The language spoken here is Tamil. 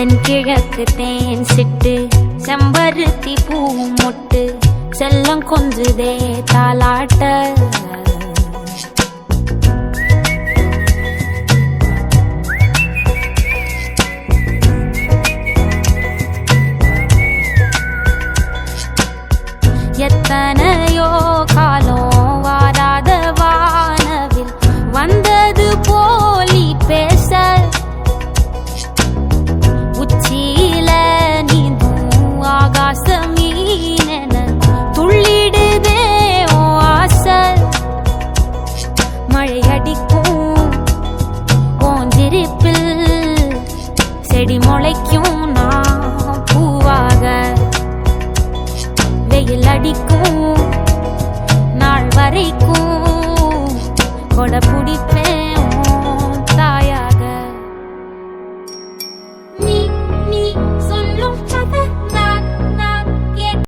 தென்கிழக்கு தேன் சிட்டு செம்பருத்தி பூ மொட்டு செல்லம் கொஞ்சுதே தாலாட்ட எத்தனையோ காலம் வாராத வானவில் வந்தது போலி பேச உச்சியில நீந்தும் ஆகாச மீனென துள்ளிடுதே ஓ ஆசை மழையடிக்கும் ஓஞ்சிரிப்பில் செடி முளைக்கும் நான் பூவாக வெயில் அடிக்கும் நாள் வரைக்கும் கொடை